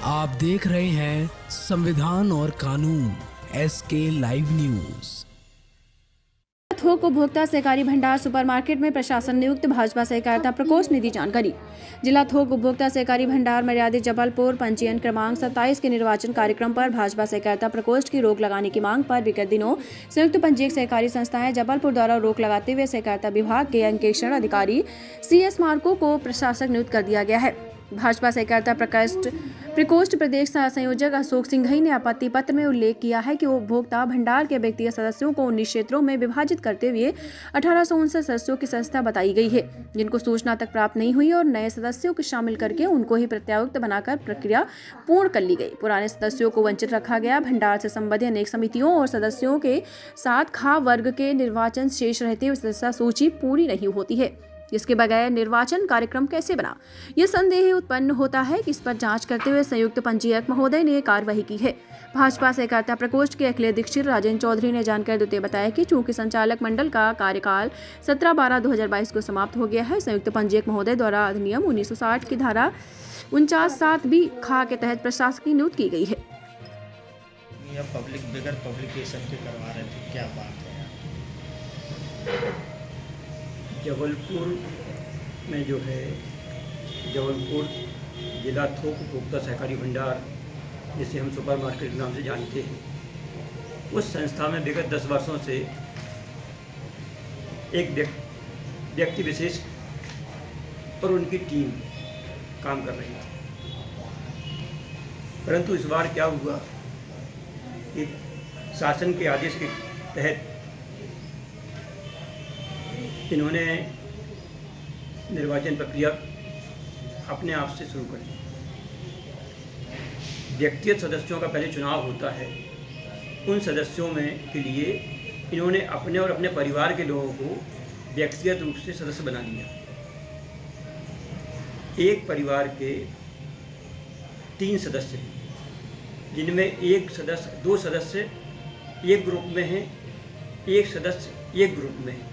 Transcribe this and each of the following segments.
आप देख रहे हैं संविधान और कानून SK लाइव न्यूज। थोक उपभोक्ता सहकारी भंडार सुपरमार्केट में प्रशासन नियुक्त भाजपा सहकारिता प्रकोष्ठ ने दी जानकारी। जिला थोक उपभोक्ता सहकारी भंडार मर्यादित जबलपुर पंजीयन क्रमांक 27 के निर्वाचन कार्यक्रम पर भाजपा सहकारिता प्रकोष्ठ की रोक लगाने की मांग पर विगत दिनों संयुक्त पंजीयक सहकारी संस्थाएं जबलपुर द्वारा रोक लगाते हुए सहकारिता विभाग के अंकेक्षण अधिकारी CS मार्को को प्रशासक नियुक्त कर दिया गया है। भाजपा सहकारिता प्रकोष्ठ प्रदेश संयोजक अशोक सिंघई ने आपत्ति पत्र में उल्लेख किया है कि उपभोक्ता भंडार के व्यक्तिगत सदस्यों को 19 क्षेत्रों में विभाजित करते हुए 1859 सदस्यों की संस्था बताई गई है, जिनको सूचना तक प्राप्त नहीं हुई और नए सदस्यों को शामिल करके उनको ही प्रत्यायुक्त बनाकर प्रक्रिया पूर्ण कर ली गई। पुराने सदस्यों को वंचित रखा गया। भंडार से संबंधित अनेक समितियों और सदस्यों के साथ खा वर्ग के निर्वाचन शेष रहते हुए सदस्य सूची पूरी नहीं होती है, इसके बगैर निर्वाचन कार्यक्रम कैसे बना, यह संदेह उत्पन्न होता है कि इस पर जांच करते हुए संयुक्त पंजीयक महोदय ने कार्यवाही की है। भाजपा सहकारिता प्रकोष्ठ के अखिलेश दीक्षित राजेंद्र चौधरी ने जानकारी देते बताया कि चूंकि संचालक मंडल का कार्यकाल 17/12/2022 को समाप्त हो गया है, संयुक्त पंजीयक महोदय द्वारा अधिनियम 1960 की धारा 49(7) भी खा के तहत प्रशासकीय नियुक्त की गई है। पब्लिक बगैर पब्लिकेशन के करवा रहे थे, क्या बात है? जबलपुर में जो है जबलपुर जिला थोक उपभोक्ता सहकारी भंडार, जिसे हम सुपरमार्केट के नाम से जानते हैं, उस संस्था में विगत 10 वर्षों से एक व्यक्ति विशेष और उनकी टीम काम कर रही थी। परंतु इस बार क्या हुआ कि शासन के आदेश के तहत इन्होंने निर्वाचन प्रक्रिया अपने आप से शुरू कर दी। व्यक्तिगत सदस्यों का पहले चुनाव होता है, उन सदस्यों में के लिए इन्होंने अपने और अपने परिवार के लोगों को व्यक्तिगत रूप से सदस्य बना लिया। एक परिवार के 3 सदस्य हैं, जिनमें 2 सदस्य एक ग्रुप में हैं, एक सदस्य एक ग्रुप में है।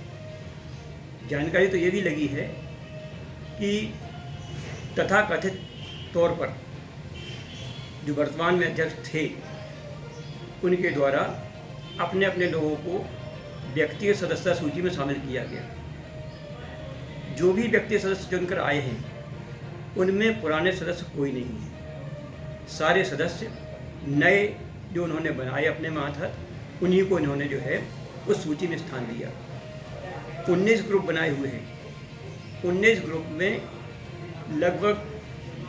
जानकारी तो ये भी लगी है कि तथाकथित तौर पर जो वर्तमान में अध्यक्ष थे, उनके द्वारा अपने अपने लोगों को व्यक्तिगत सदस्यता सूची में शामिल किया गया। जो भी व्यक्तिगत सदस्य चुनकर आए हैं, उनमें पुराने सदस्य कोई नहीं है। सारे सदस्य नए जो उन्होंने बनाए अपने मातहत, उन्हीं को इन्होंने जो है उस सूची में स्थान दिया। 19 ग्रुप बनाए हुए हैं। 19 ग्रुप में लगभग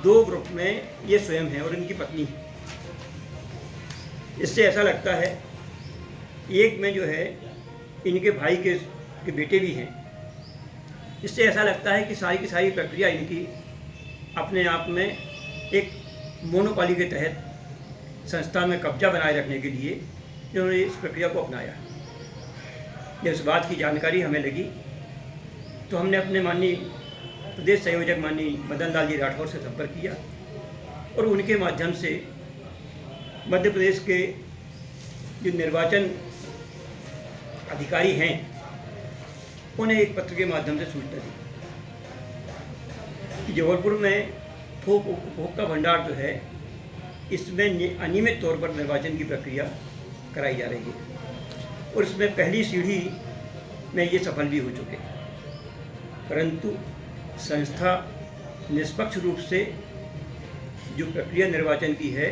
2 ग्रुप में ये स्वयं हैं और इनकी पत्नी है। इससे ऐसा लगता है, एक में जो है इनके भाई के बेटे भी हैं। इससे ऐसा लगता है कि सारी की सारी प्रक्रिया इनकी अपने आप में एक मोनोपोली के तहत संस्था में कब्जा बनाए रखने के लिए इन्होंने इस प्रक्रिया को अपनाया। जब इस बात की जानकारी हमें लगी तो हमने अपने माननीय प्रदेश संयोजक माननीय मदन लाल जी राठौर से संपर्क किया और उनके माध्यम से मध्य प्रदेश के जो निर्वाचन अधिकारी हैं, उन्हें एक पत्र के माध्यम से सूचना दी कि जबलपुर में थोक उपभोक्ता भंडार जो है, इसमें अनियमित तौर पर निर्वाचन की प्रक्रिया कराई जा रही है और इसमें पहली सीढ़ी में ये सफल भी हो चुके हैं। परंतु संस्था निष्पक्ष रूप से जो प्रक्रिया निर्वाचन की है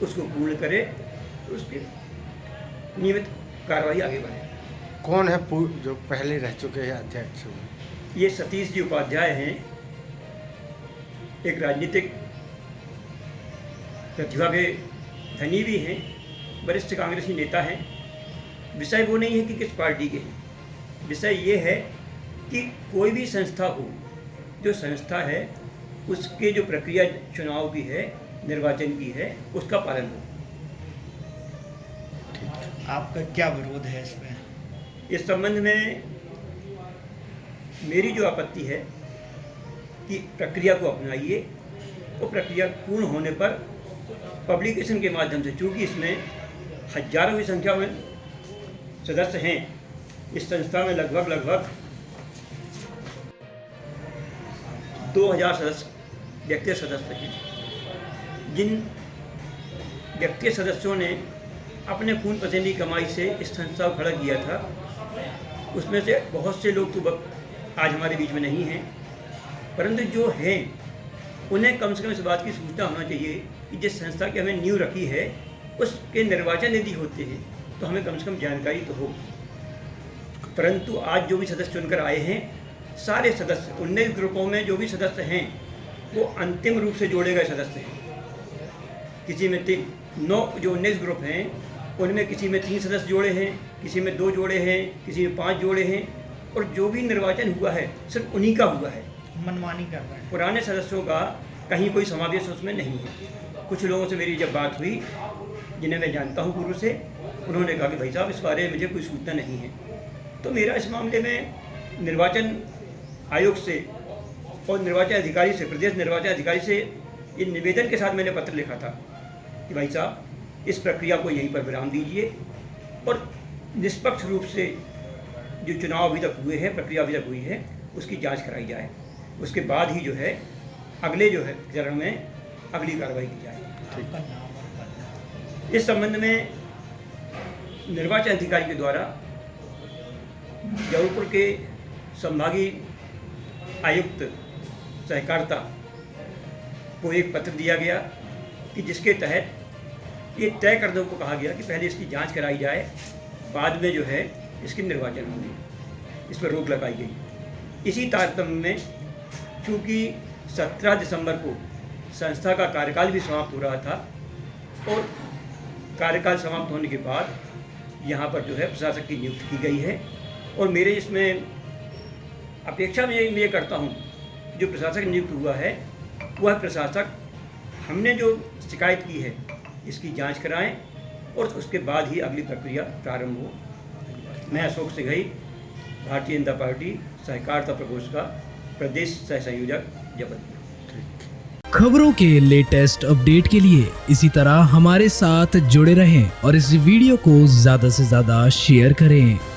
उसको पूर्ण करे तो उसकी नियमित कार्रवाई आगे बढ़े। कौन है जो पहले रह चुके हैं अध्यक्ष? ये सतीश जी उपाध्याय हैं, एक राजनीतिक प्रतिभा के धनी भी हैं, वरिष्ठ कांग्रेसी नेता हैं। विषय वो नहीं है कि किस पार्टी के हैं, विषय ये है कि कोई भी संस्था हो, जो संस्था है उसके जो प्रक्रिया चुनाव की है, निर्वाचन की है, उसका पालन हो। आपका क्या विरोध है इसमें? इस संबंध में मेरी जो आपत्ति है कि प्रक्रिया को अपनाइए और प्रक्रिया पूर्ण होने पर पब्लिकेशन के माध्यम से, चूँकि इसमें हजारों की संख्या में सदस्य हैं, इस संस्था में लगभग 2000 सदस्य व्यक्तिगत सदस्य हैं। जिन व्यक्ति सदस्यों ने अपने खून पसीने की कमाई से इस संस्था को खड़ा किया था, उसमें से बहुत से लोग तो आज हमारे बीच में नहीं हैं, परंतु जो हैं उन्हें कम से कम इस बात की सूचना होना चाहिए कि जिस संस्था की हमें नींव रखी है उसके निर्वाचन यदि होते हैं तो हमें कम से कम जानकारी तो हो। परंतु आज जो भी सदस्य चुनकर आए हैं, सारे सदस्य 19 ग्रुपों में जो भी सदस्य हैं वो अंतिम रूप से जोड़े गए सदस्य हैं। किसी में 9 जो 19 ग्रुप हैं उनमें किसी में 3 सदस्य जोड़े हैं, किसी में 2 जोड़े हैं, किसी में 5 जोड़े हैं, और जो भी निर्वाचन हुआ है सिर्फ उन्हीं का हुआ है, मनमानी कर रहे हैं। पुराने सदस्यों का कहीं कोई समावेश उसमें नहीं है। कुछ लोगों से मेरी जब बात हुई जिन्हें मैं जानता हूँ पूर्व से, उन्होंने कहा कि भाई साहब इस बारे में मुझे कोई सूचना नहीं है। तो मेरा इस मामले में निर्वाचन आयोग से और निर्वाचन अधिकारी से, प्रदेश निर्वाचन अधिकारी से ये निवेदन के साथ मैंने पत्र लिखा था कि भाई साहब इस प्रक्रिया को यहीं पर विराम दीजिए और निष्पक्ष रूप से जो चुनाव अभी तक हुए हैं, प्रक्रिया अभी तक हुई है, उसकी जांच कराई जाए। उसके बाद ही जो है अगले जो है चरण में अगली कार्रवाई की जाए। इस संबंध में निर्वाचन अधिकारी के द्वारा जबलपुर के संभागीय आयुक्त सहकारिता को एक पत्र दिया गया कि जिसके तहत ये तय करने को कहा गया कि पहले इसकी जांच कराई जाए, बाद में जो है इसके निर्वाचन होंगे, इस पर रोक लगाई गई। इसी तारतम्य में चूँकि 17 दिसंबर को संस्था का कार्यकाल भी समाप्त हो रहा था और कार्यकाल समाप्त होने के बाद यहाँ पर जो है प्रशासक की नियुक्ति की गई है, और मेरे इसमें अपेक्षा मैं ये करता हूँ जो प्रशासक नियुक्त हुआ है वह प्रशासक हमने जो शिकायत की है इसकी जांच कराएं और उसके बाद ही अगली प्रक्रिया प्रारंभ हो। मैं अशोक सिंघई, भारतीय जनता पार्टी सहकारिता प्रकोष्ठ का प्रदेश सह संयोजक, जबलपुर। खबरों के लेटेस्ट अपडेट के लिए इसी तरह हमारे साथ जुड़े रहें और इस वीडियो को ज़्यादा से ज़्यादा शेयर करें।